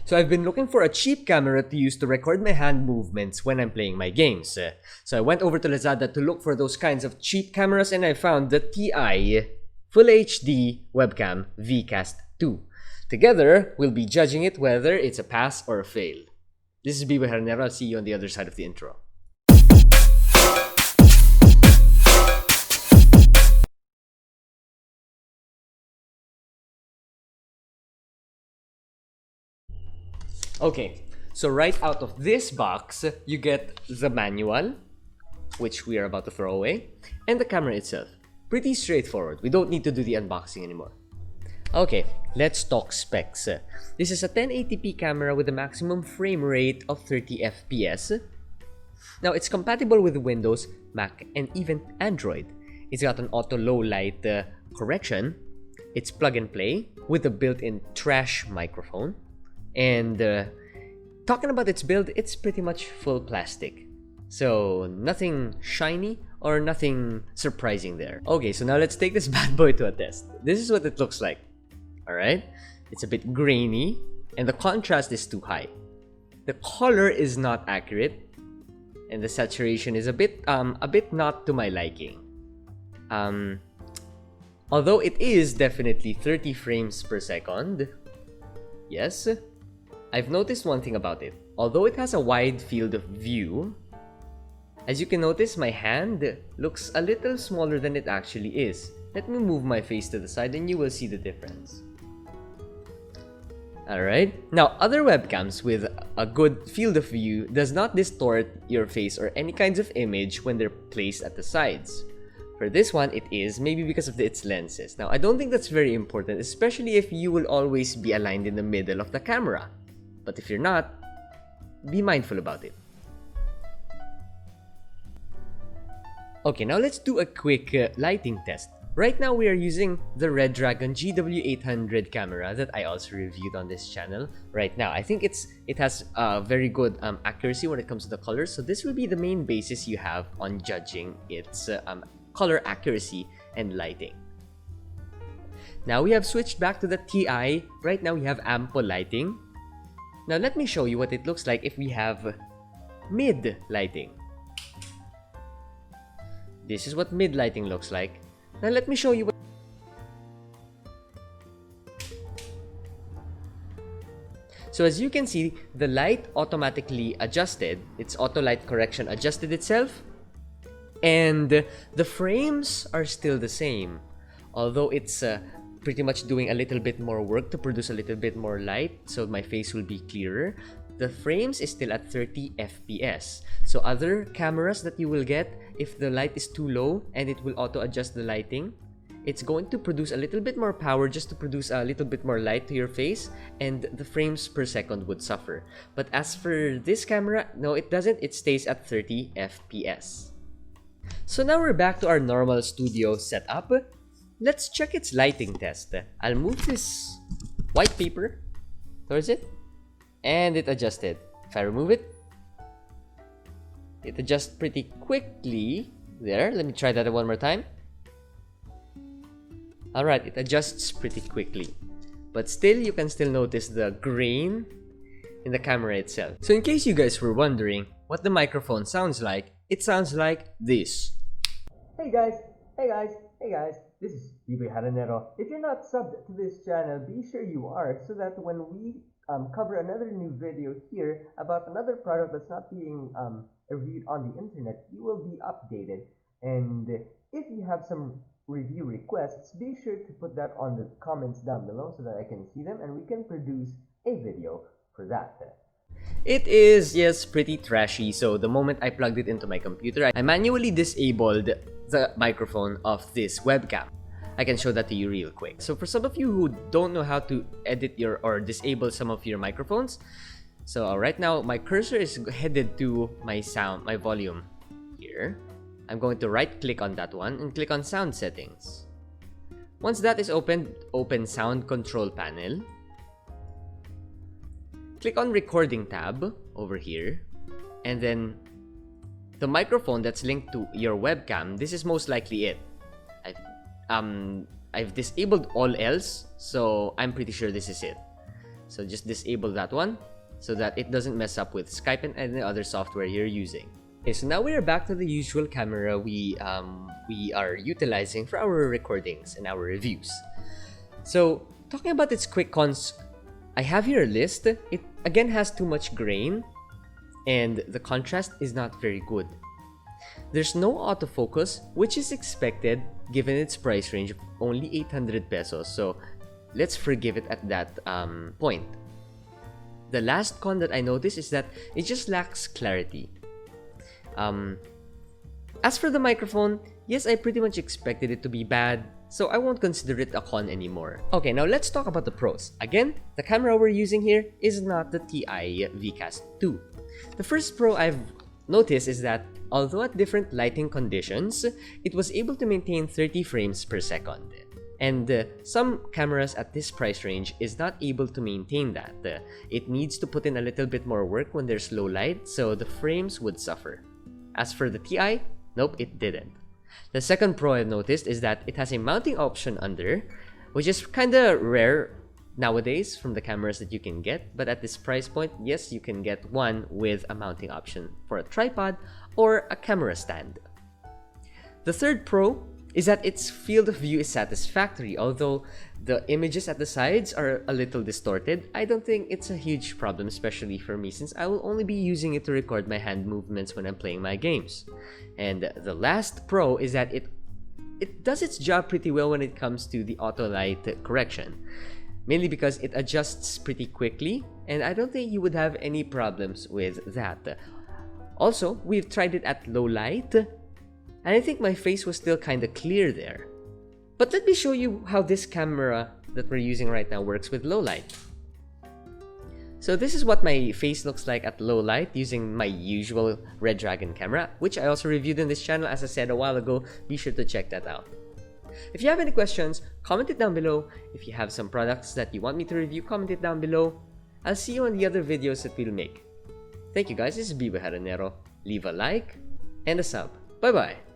So I've been looking for a cheap camera to use to record my hand movements when I'm playing my games. So I went over to Lazada to look for those kinds of cheap cameras and I found the ThiEye Full HD Webcam Vcast 2. Together, we'll be judging it whether it's a pass or a fail. This is Biboyharanero. I'll see you on the other side of the intro. Okay, so right out of this box, you get the manual, which we are about to throw away, and the camera itself. Pretty straightforward. We don't need to do the unboxing anymore. Okay, let's talk specs. This is a 1080p camera with a maximum frame rate of 30 FPS. Now, it's compatible with Windows, Mac, and even Android. It's got an auto low light correction. It's plug and play with a built-in trash microphone. And talking about its build, it's pretty much full plastic. So nothing shiny or nothing surprising there. Okay, so now let's take this bad boy to a test. This is what it looks like. Alright? It's a bit grainy and the contrast is too high. The color is not accurate and the saturation is a bit not to my liking. Although it is definitely 30 frames per second. Yes. I've noticed one thing about it. Although it has a wide field of view, as you can notice, my hand looks a little smaller than it actually is. Let me move my face to the side and you will see the difference. Alright, now other webcams with a good field of view does not distort your face or any kinds of image when they're placed at the sides. For this one, it is, maybe because of its lenses. Now, I don't think that's very important, especially if you will always be aligned in the middle of the camera. But if you're not, be mindful about it. Okay, now let's do a quick lighting test. Right now, we are using the Redragon GW800 camera that I also reviewed on this channel. Right now, I think it has very good accuracy when it comes to the colors. So this will be the main basis you have on judging its color accuracy and lighting. Now we have switched back to the ThiEye. Right now, we have ample lighting. Now let me show you what it looks like if we have mid lighting. This is what mid lighting looks like. Now let me show you what... So as you can see, the light automatically adjusted. Its auto light correction adjusted itself. And the frames are still the same. Although it's pretty much doing a little bit more work to produce a little bit more light so my face will be clearer. The frames is still at 30 FPS. So other cameras that you will get, if the light is too low and it will auto adjust the lighting, it's going to produce a little bit more power just to produce a little bit more light to your face and the frames per second would suffer. But as for this camera, no, it doesn't. It stays at 30 FPS. So now we're back to our normal studio setup. Let's check its lighting test. I'll move this white paper towards it and it adjusted. If I remove it, it adjusts pretty quickly. There, let me try that one more time. Alright, it adjusts pretty quickly. But still, you can still notice the grain in the camera itself. So in case you guys were wondering what the microphone sounds like, it sounds like this. Hey guys, hey guys, hey guys. This is Biboyharanero. If you're not subbed to this channel, be sure you are so that when we cover another new video here about another product that's not being reviewed on the internet, you will be updated. And if you have some review requests, be sure to put that on the comments down below so that I can see them and we can produce a video for that. It is, yes, pretty trashy. So the moment I plugged it into my computer, I manually disabled the microphone of this webcam. I can show that to you real quick. So for some of you who don't know how to edit or disable some of your microphones, so right now my cursor is headed to my volume here. I'm going to right click on that one and click on sound settings. Once that is opened, open sound control panel. Click on recording tab over here and then the microphone that's linked to your webcam. This is most likely it. I've disabled all else, so I'm pretty sure this is it. So just disable that one so that it doesn't mess up with Skype and any other software you're using. Okay, so now we are back to the usual camera we are utilizing for our recordings and our reviews. So talking about its quick cons, I have here a list. It again has too much grain and the contrast is not very good. There's no autofocus, which is expected given its price range of only 800 pesos. So let's forgive it at that point. The last con that I noticed is that it just lacks clarity. As for the microphone, yes, I pretty much expected it to be bad, so I won't consider it a con anymore. Okay, now let's talk about the pros. Again, the camera we're using here is not the ThiEye Vcast 2. The first pro I've noticed is that although at different lighting conditions, it was able to maintain 30 frames per second. And some cameras at this price range is not able to maintain that. It needs to put in a little bit more work when there's low light, so the frames would suffer. As for the ThiEye, nope, it didn't. The second pro I've noticed is that it has a mounting option under, which is kinda rare nowadays from the cameras that you can get, but at this price point, yes, you can get one with a mounting option for a tripod or a camera stand. The third pro is that its field of view is satisfactory. Although the images at the sides are a little distorted, I don't think it's a huge problem, especially for me since I will only be using it to record my hand movements when I'm playing my games. And the last pro is that it does its job pretty well when it comes to the auto light correction, mainly because it adjusts pretty quickly, and I don't think you would have any problems with that. Also, we've tried it at low light, and I think my face was still kinda clear there. But let me show you how this camera that we're using right now works with low light. So this is what my face looks like at low light using my usual Redragon camera, which I also reviewed on this channel as I said a while ago. Be sure to check that out. If you have any questions, comment it down below. If you have some products that you want me to review, comment it down below. I'll see you on the other videos that we'll make. Thank you guys, this is Biboyharanero. Leave a like and a sub. Bye bye!